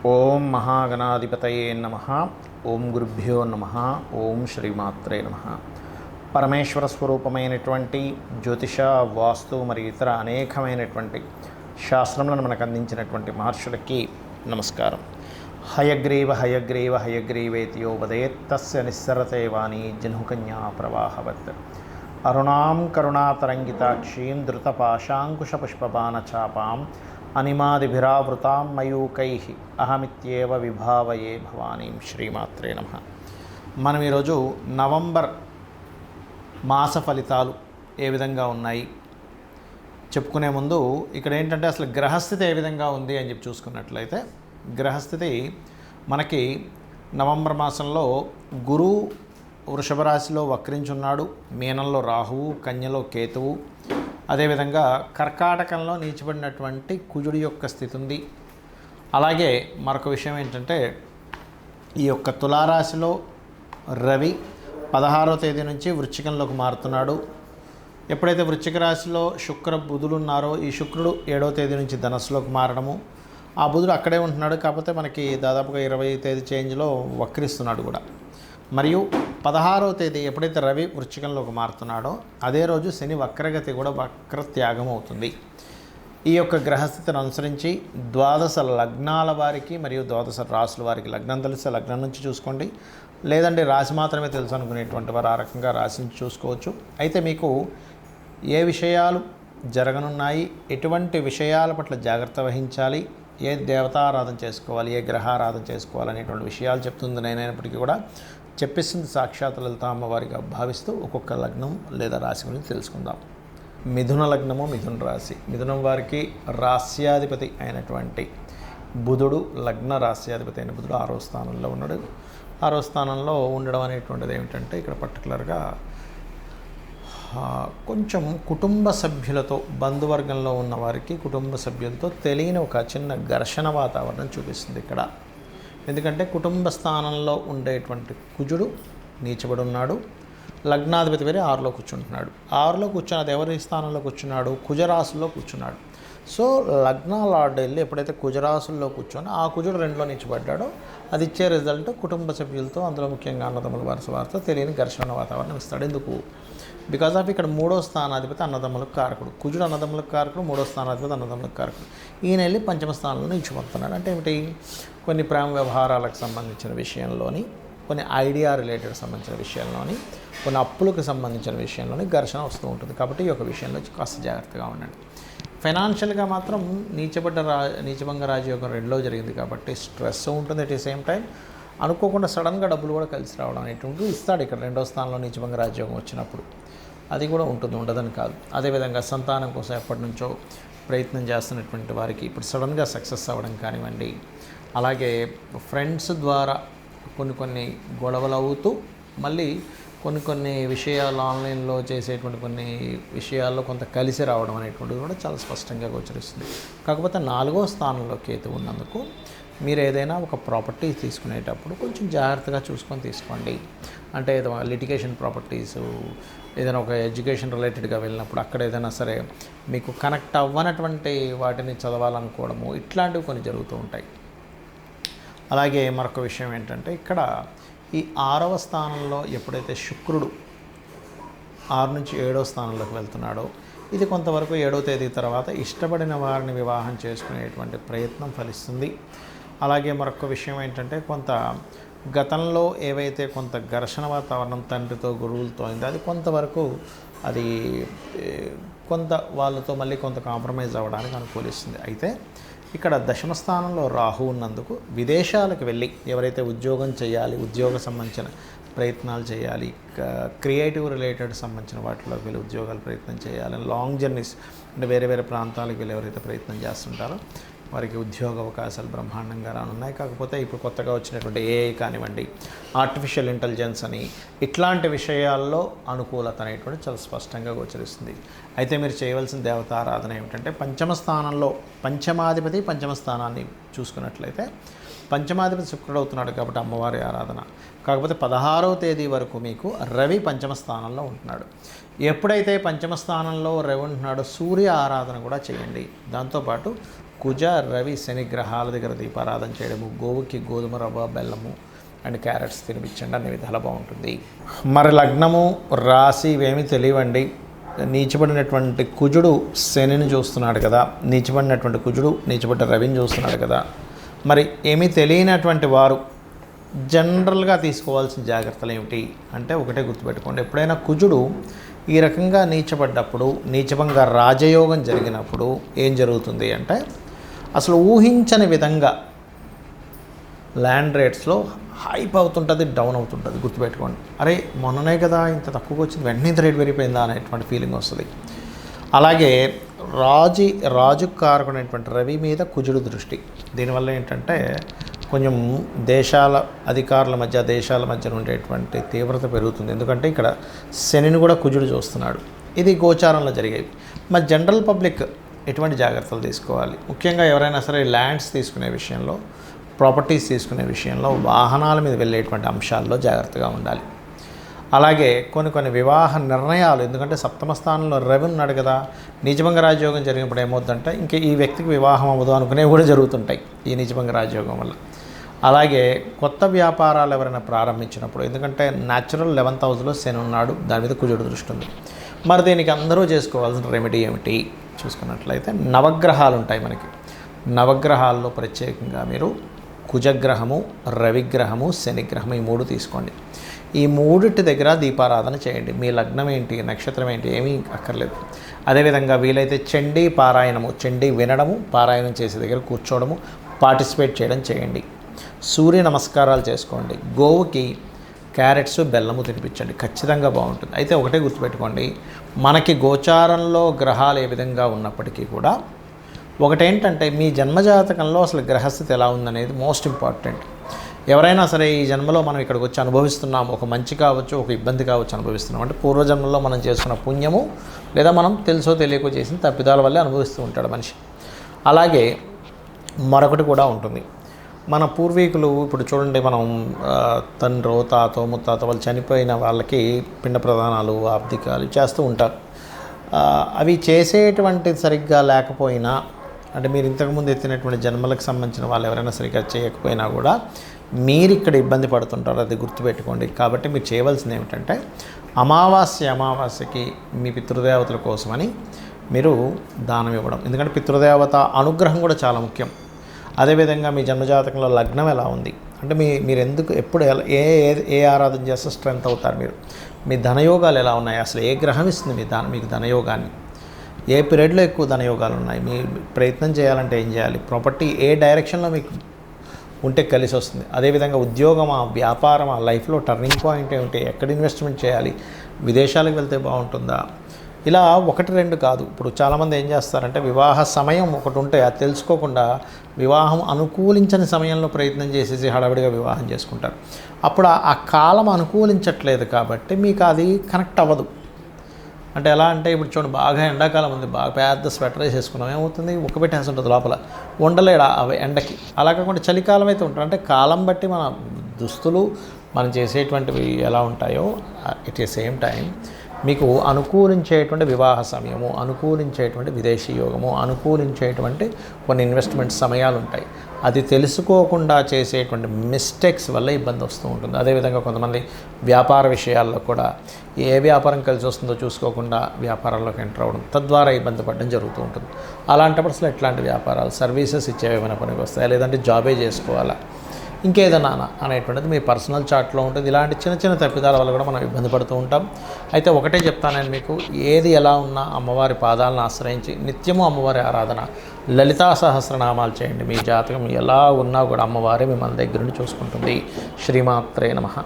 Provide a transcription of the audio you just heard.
ఓం మహాగణాధిపతయే నమః. ఓం గురుభ్యో నమః. ఓం శ్రీమాత్రే నమః. పరమేశ్వర స్వరూపమైనటువంటి జ్యోతిష, వాస్తు మరియు ఇతర అనేకమైనటువంటి శాస్త్రములను మనకు అందించినటువంటి మహర్షులకి నమస్కారం. హయగ్రీవ హయగ్రీవ హయగ్రీవేతియో వదేత్ తస్య నిస్సరతే వాణి జహ్నుకన్యా ప్రవాహవత్. అరుణాం కరుణాతరంగితాక్షీం ధృతపాశాంకుశపుష్పబాణచాపాం అనిమాదిభిరావృతాం మయూకైః అహమిత్యేవ విభావయే భవానీం. శ్రీమాత్రే నమః. మనం ఈరోజు నవంబర్ మాస ఫలితాలు ఏ విధంగా ఉన్నాయి చెప్పుకునే ముందు ఇక్కడ ఏంటంటే అసలు గ్రహస్థితి ఏ విధంగా ఉంది అని చెప్పి చూసుకున్నట్లయితే, గ్రహస్థితి మనకి నవంబర్ మాసంలో గురువు వృషభ రాశిలో వక్రించున్నాడు, మీనంలో రాహువు, కన్యలో కేతువు, అదేవిధంగా కర్కాటకంలో నీచబడినటువంటి కుజుడి యొక్క స్థితి ఉంది. అలాగే మరొక విషయం ఏంటంటే, ఈ యొక్క తులారాశిలో రవి 16వ తేదీ నుంచి వృశ్చికంలోకి మారుతున్నాడు. ఎప్పుడైతే వృశ్చిక రాశిలో శుక్ర బుధులు ఉన్నారో, ఈ శుక్రుడు 7వ తేదీ నుంచి ధనస్సులోకి మారడము, ఆ బుధుడు అక్కడే ఉంటున్నాడు కాబట్టి మనకి దాదాపుగా 20వ తేదీ చేంజ్లో వక్రిస్తున్నాడు కూడా. మరియు 16వ తేదీ ఎప్పుడైతే రవి వృశ్చికంలోకి మారుతున్నాడో అదే రోజు శని వక్రగతి కూడా వక్రత్యాగం అవుతుంది. ఈ యొక్క గ్రహస్థితిని అనుసరించి ద్వాదశ లగ్నాల వారికి మరియు ద్వాదశ రాశుల వారికి, లగ్నం తెలిస్తే లగ్నం నుంచి చూసుకోండి, లేదంటే రాశి మాత్రమే తెలుసు అనుకునేటువంటి వారు ఆ రకంగా రాశి నుంచి చూసుకోవచ్చు. అయితే మీకు ఏ విషయాలు జరగనున్నాయి, ఎటువంటి విషయాల పట్ల జాగ్రత్త వహించాలి, ఏ దేవతారాధన చేసుకోవాలి, ఏ గ్రహారాధన చేసుకోవాలి అనేటువంటి విషయాలు చెప్తుంది నేనైనప్పటికీ కూడా చెప్పిస్తుంది సాక్షాత్ లలిత అమ్మవారిగా భావిస్తూ ఒక్కొక్క లగ్నం లేదా రాశి గురించి తెలుసుకుందాం. మిథున లగ్నము, మిథున రాశి. మిథునం వారికి రాస్యాధిపతి అయినటువంటి బుధుడు, లగ్న రాస్యాధిపతి అయిన బుధుడు 6వ స్థానంలో ఉన్నాడు. 6వ స్థానంలో ఉండడం అనేటువంటిది ఏమిటంటే, ఇక్కడ పర్టికులర్గా కొంచెం కుటుంబ సభ్యులతో, బంధువర్గంలో ఉన్న వారికి కుటుంబ సభ్యులతో తెలియని ఒక చిన్న ఘర్షణ వాతావరణం చూపిస్తుంది ఇక్కడ. ఎందుకంటే కుటుంబ స్థానంలో ఉండేటువంటి కుజుడు నీచబడి ఉన్నాడు, లగ్నాధిపతి వేరే 6లో కూర్చుంటున్నాడు. 6లో కూర్చుని అది ఎవరి స్థానంలో కూర్చున్నాడు? కుజరాశుల్లో కూర్చున్నాడు. సో లగ్నాల ఆర్డర్ వెళ్ళి ఎప్పుడైతే కుజరాశుల్లో కూర్చొని ఆ కుజుడు 2లో నిలిచిపడ్డాడో అది ఇచ్చే రిజల్ట్ కుటుంబ సభ్యులతో, అందులో ముఖ్యంగా అన్నదమ్ముల వరుస వారితో తెలియని ఘర్షణ వాతావరణం ఇస్తాడు. ఎందుకు? బికాజ్ ఆఫ్ ఇక్కడ 3వ స్థానాధిపతి అన్నదమ్ములకు కారకుడు. కుజుడు అన్నదమ్ములకు కారకుడు, 3వ స్థానాధిపతి అన్నదమ్ములకు కారకుడు. ఈయన వెళ్ళి 5వ స్థానంలో నిలిచిపోతున్నాడు. అంటే ఏమిటి? కొన్ని ప్రేమ వ్యవహారాలకు సంబంధించిన విషయంలోని, కొన్ని ఐడియా రిలేటెడ్ సంబంధించిన విషయంలోని, కొన్ని అప్పులకు సంబంధించిన విషయంలోని ఘర్షణ వస్తూ ఉంటుంది. కాబట్టి ఈ యొక్క విషయంలో కాస్త జాగ్రత్తగా ఉండండి. ఫైనాన్షియల్గా మాత్రం నీచభంగ రాజయోగం 2లో జరిగింది కాబట్టి స్ట్రెస్ ఉంటుంది. అట్ ది సేమ్ టైం అనుకోకుండా సడన్గా డబ్బులు కూడా కలిసి రావడం అనేటువంటిది ఇస్తాడు. ఇక్కడ 2వ స్థానంలో నీచభంగ రాజయోగం వచ్చినప్పుడు అది కూడా ఉంటుంది, ఉండదని కాదు. అదేవిధంగా సంతానం కోసం ఎప్పటి నుంచో ప్రయత్నం చేస్తున్నటువంటి వారికి ఇప్పుడు సడన్గా సక్సెస్ అవ్వడం కానివ్వండి, అలాగే ఫ్రెండ్స్ ద్వారా కొన్ని గొడవలు అవుతూ మళ్ళీ కొన్ని విషయాలు ఆన్లైన్లో చేసేటువంటి కొన్ని విషయాల్లో కొంత కలిసి రావడం అనేటువంటిది కూడా చాలా స్పష్టంగా గోచరిస్తుంది. కాకపోతే 4వ స్థానంలో కేతు ఉన్నందుకు మీరు ఏదైనా ఒక ప్రాపర్టీ తీసుకునేటప్పుడు కొంచెం జాగ్రత్తగా చూసుకొని తీసుకోండి. అంటే ఏదో లిటిగేషన్ ప్రాపర్టీసు, ఏదైనా ఒక ఎడ్యుకేషన్ రిలేటెడ్గా వెళ్ళినప్పుడు అక్కడ ఏదైనా సరే మీకు కనెక్ట్ అవ్వనటువంటి వాటిని చదవాలనుకోవడము, ఇట్లాంటివి కొన్ని జరుగుతూ ఉంటాయి. అలాగే మరొక విషయం ఏంటంటే, ఇక్కడ ఈ 6వ స్థానంలో ఎప్పుడైతే శుక్రుడు 6 నుంచి 7వ స్థానంలోకి వెళ్తున్నాడో, ఇది కొంతవరకు 7వ తేదీ తర్వాత ఇష్టపడిన వారిని వివాహం చేసుకునేటువంటి ప్రయత్నం ఫలిస్తుంది. అలాగే మరొక విషయం ఏంటంటే, కొంత గతంలో ఏవైతే కొంత ఘర్షణ వాతావరణం తండ్రితో, గురువులతో అయిందో అది కొంతవరకు అది కొంత వాళ్ళతో మళ్ళీ కొంత కాంప్రమైజ్ అవ్వడానికి అనుకూలిస్తుంది. అయితే ఇక్కడ 10వ స్థానంలో రాహు ఉన్నందుకు విదేశాలకు వెళ్ళి ఎవరైతే ఉద్యోగం చేయాలి, ఉద్యోగ సంబంధించిన ప్రయత్నాలు చేయాలి, క్రియేటివ్ రిలేటెడ్ సంబంధించిన వాటిలోకి వెళ్ళి ఉద్యోగాలు ప్రయత్నం చేయాలి, లాంగ్ జర్నీస్ అంటే వేరే వేరే ప్రాంతాలకు వెళ్ళి ఎవరైతే ప్రయత్నం చేస్తుంటారో వారికి ఉద్యోగ అవకాశాలు బ్రహ్మాండంగా రానున్నాయి. కాకపోతే ఇప్పుడు కొత్తగా వచ్చినటువంటి ఏఐ కానివ్వండి, ఆర్టిఫిషియల్ ఇంటెలిజెన్స్ అని ఇట్లాంటి విషయాల్లో అనుకూలత అనేటువంటి చాలా స్పష్టంగా గోచరిస్తుంది. అయితే మీరు చేయవలసిన దేవతారాధన ఏమిటంటే, 5వ స్థానంలో పంచమాధిపతి 5వ స్థానాన్ని చూసుకున్నట్లయితే పంచమాధిపతి శుక్రుడు అవుతున్నాడు కాబట్టి అమ్మవారి ఆరాధన. కాకపోతే 16వ తేదీ వరకు మీకు రవి 5వ స్థానంలో ఉంటున్నాడు. ఎప్పుడైతే 5వ స్థానంలో రవి ఉంటున్నాడో సూర్య ఆరాధన కూడా చేయండి. దాంతోపాటు కుజ రవి శని గ్రహాల దగ్గర దీపారాధన చేయడము, గోవుకి గోధుమ రవ్వ బెల్లము అండ్ క్యారెట్స్ తినిపించండి, అన్ని విధాలు బాగుంటుంది. మరి లగ్నము రాశి ఇవేమీ తెలియవండి. నీచబడినటువంటి కుజుడు శనిని చూస్తున్నాడు కదా, నీచబడినటువంటి కుజుడు నీచబడ్డ రవిని చూస్తున్నాడు కదా, మరి ఏమీ తెలియనటువంటి వారు జనరల్గా తీసుకోవాల్సిన జాగ్రత్తలు ఏమిటి అంటే, ఒకటే గుర్తుపెట్టుకోండి, ఎప్పుడైనా కుజుడు ఈ రకంగా నీచబడ్డప్పుడు, నీచభంగా రాజయోగం జరిగినప్పుడు ఏం జరుగుతుంది అంటే, అసలు ఊహించని విధంగా ల్యాండ్ రేట్స్లో హైప్ అవుతుంటుంది, డౌన్ అవుతుంటుంది. గుర్తుపెట్టుకోండి, అరే మొన్ననే కదా ఇంత తక్కువగా వచ్చింది, వెంటనే ఇంత రేట్ పెరిగిపోయిందా అనేటువంటి ఫీలింగ్ వస్తుంది. అలాగే రాజు కారకుడైనటువంటి రవి మీద కుజుడు దృష్టి, దీనివల్ల ఏంటంటే కొంచెం అధికారుల మధ్య దేశాల మధ్య ఉండేటువంటి తీవ్రత పెరుగుతుంది. ఎందుకంటే ఇక్కడ శనిని కూడా కుజుడు చూస్తున్నాడు. ఇది గోచారంలో జరిగేవి. మరి జనరల్ పబ్లిక్ ఎటువంటి జాగ్రత్తలు తీసుకోవాలి? ముఖ్యంగా ఎవరైనా సరే ల్యాండ్స్ తీసుకునే విషయంలో, ప్రాపర్టీస్ తీసుకునే విషయంలో, వాహనాల మీద వెళ్ళేటువంటి అంశాల్లో జాగ్రత్తగా ఉండాలి. అలాగే కొన్ని వివాహ నిర్ణయాలు, ఎందుకంటే సప్తమ స్థానంలో రవి ఉన్నాడు కదా, నీచభంగ రాజయోగం జరిగినప్పుడు ఏమవుతుందంటే ఇంక ఈ వ్యక్తికి వివాహం అవ్వదు అనుకునేవి కూడా జరుగుతుంటాయి ఈ నీచభంగ రాజయోగం వల్ల. అలాగే కొత్త వ్యాపారాలు ఎవరైనా ప్రారంభించినప్పుడు, ఎందుకంటే న్యాచురల్ 11th హౌస్లో శని ఉన్నాడు, దాని మీద కుజుడు దృష్టి ఉంది. మరి దీనికి అందరూ చేసుకోవాల్సిన రెమెడీ ఏమిటి చూసుకున్నట్లయితే, నవగ్రహాలు ఉంటాయి మనకి. నవగ్రహాల్లో ప్రత్యేకంగా మీరు కుజగ్రహము, రవిగ్రహము, శనిగ్రహము ఈ 3 తీసుకోండి. ఈ 3 దగ్గర దీపారాధన చేయండి. మీ లగ్నం ఏంటి, నక్షత్రం ఏంటి ఏమీ అక్కర్లేదు. అదేవిధంగా వీలైతే చండీ పారాయణము, చండీ వినడము, పారాయణం చేసే దగ్గర కూర్చోవడము, పార్టిసిపేట్ చేయడం చేయండి. సూర్య నమస్కారాలు చేసుకోండి. గోవుకి క్యారెట్స్ బెల్లము తినిపించండి, ఖచ్చితంగా బాగుంటుంది. అయితే ఒకటే గుర్తుపెట్టుకోండి, మనకి గోచారంలో గ్రహాలు ఏ విధంగా ఉన్నప్పటికీ కూడా ఒకటేంటంటే మీ జన్మజాతకంలో అసలు గ్రహస్థితి ఎలా ఉందనేది మోస్ట్ ఇంపార్టెంట్. ఎవరైనా సరే ఈ జన్మలో మనం ఇక్కడికి వచ్చి అనుభవిస్తున్నాం, ఒక మంచి కావచ్చు, ఒక ఇబ్బంది కావచ్చు అనుభవిస్తున్నాం అంటే పూర్వజన్మలో మనం చేసుకున్న పుణ్యము లేదా మనం తెలుసో తెలియకో చేసిన తప్పిదాల వల్లే అనుభవిస్తూ ఉంటాడు మనిషి. అలాగే మరొకటి కూడా ఉంటుంది, మన పూర్వీకులు ఇప్పుడు చూడండి, మనం తండ్రో తాతో ముత్తాత వాళ్ళు చనిపోయిన వాళ్ళకి పిండ ప్రదానాలు, ఆబ్దికాలు చేస్తూ ఉంటారు. అవి చేసేటువంటి సరిగ్గా లేకపోయినా, అంటే మీరు ఇంతకుముందు ఎత్తినటువంటి జన్మలకు సంబంధించిన వాళ్ళు ఎవరైనా సరిగ్గా చేయకపోయినా కూడా మీరు ఇక్కడ ఇబ్బంది పడుతుంటారు, అది గుర్తుపెట్టుకోండి. కాబట్టి మీరు చేయవలసింది ఏమిటంటే, అమావాస్యకి మీ పితృదేవతల కోసమని మీరు దానం ఇవ్వడం. ఎందుకంటే పితృదేవత అనుగ్రహం కూడా చాలా ముఖ్యం. అదేవిధంగా మీ జన్మజాతకంలో లగ్నం ఎలా ఉంది అంటే, మీరు ఎందుకు ఎప్పుడు ఏ ఆరాధన చేస్తే స్ట్రెంత్ అవుతారు, మీ ధనయోగాలు ఎలా ఉన్నాయి, అసలు ఏ గ్రహం ఇస్తుంది మీకు ధనయోగాన్ని, ఏ పీరియడ్లో ఎక్కువ ధనయోగాలు ఉన్నాయి, మీ ప్రయత్నం చేయాలంటే ఏం చేయాలి, ప్రాపర్టీ ఏ డైరెక్షన్లో మీకు ఉంటే కలిసి వస్తుంది. అదేవిధంగా ఉద్యోగమా, వ్యాపారమా, లైఫ్లో టర్నింగ్ పాయింట్ ఏమిటి, ఎక్కడ ఇన్వెస్ట్మెంట్ చేయాలి, విదేశాలకు వెళ్తే బాగుంటుందా, ఇలా 1-2 కాదు. ఇప్పుడు చాలామంది ఏం చేస్తారంటే, వివాహ సమయం ఒకటి ఉంటే అది తెలుసుకోకుండా వివాహం అనుకూలించని సమయంలో ప్రయత్నం చేసేసి హడావిడిగా వివాహం చేసుకుంటారు. అప్పుడు ఆ కాలం అనుకూలించట్లేదు కాబట్టి మీకు అది కనెక్ట్ అవ్వదు. అంటే ఎలా అంటే, ఇప్పుడు చూడండి, బాగా ఎండాకాలం ఉంది, బాగా పెద్ద స్వెటర్ వేసేసుకున్నాం, ఏమవుతుంది, ఉక్కబెట్టేసి ఉంటుంది లోపల, ఉండలేడా అవి ఎండకి. అలా కాకుండా చలికాలం అయితే ఉంటారు. అంటే కాలం బట్టి మన దుస్తులు మనం చేసేటువంటివి ఎలా ఉంటాయో, ఎట్ ది సేమ్ టైం మీకు అనుకూలించేటువంటి వివాహ సమయము, అనుకూలించేటువంటి విదేశీ యోగము, అనుకూలించేటువంటి కొన్ని ఇన్వెస్ట్మెంట్ సమయాలు ఉంటాయి. అది తెలుసుకోకుండా చేసేటువంటి మిస్టేక్స్ వల్ల ఇబ్బంది వస్తూ ఉంటుంది. అదేవిధంగా కొంతమంది వ్యాపార విషయాల్లో కూడా ఏ వ్యాపారం కలిసి వస్తుందో చూసుకోకుండా వ్యాపారాల్లోకి ఎంటర్ అవ్వడం, తద్వారా ఇబ్బంది పడడం జరుగుతూ ఉంటుంది. అలాంటప్పుడు అసలు ఎట్లాంటి వ్యాపారాలు, సర్వీసెస్ ఇచ్చేవేమైనా పనికి వస్తాయా, లేదంటే జాబే చేసుకోవాలా, ఇంకేదన్నా అనేటువంటిది మీ పర్సనల్ చార్ట్లో ఉంటుంది. ఇలాంటి చిన్న తప్పిదాల వల్ల కూడా మనం ఇబ్బంది పడుతూ ఉంటాం. అయితే ఒకటే చెప్తానని మీకు, ఏది ఎలా ఉన్నా అమ్మవారి పాదాలను ఆశ్రయించి నిత్యము అమ్మవారి ఆరాధన, లలితా సహస్రనామాలు చేయండి. మీ జాతకం ఎలా ఉన్నా కూడా అమ్మవారే మిమ్మల్ని దగ్గర నుండి చూసుకుంటుంది. శ్రీమాత్రే నమః.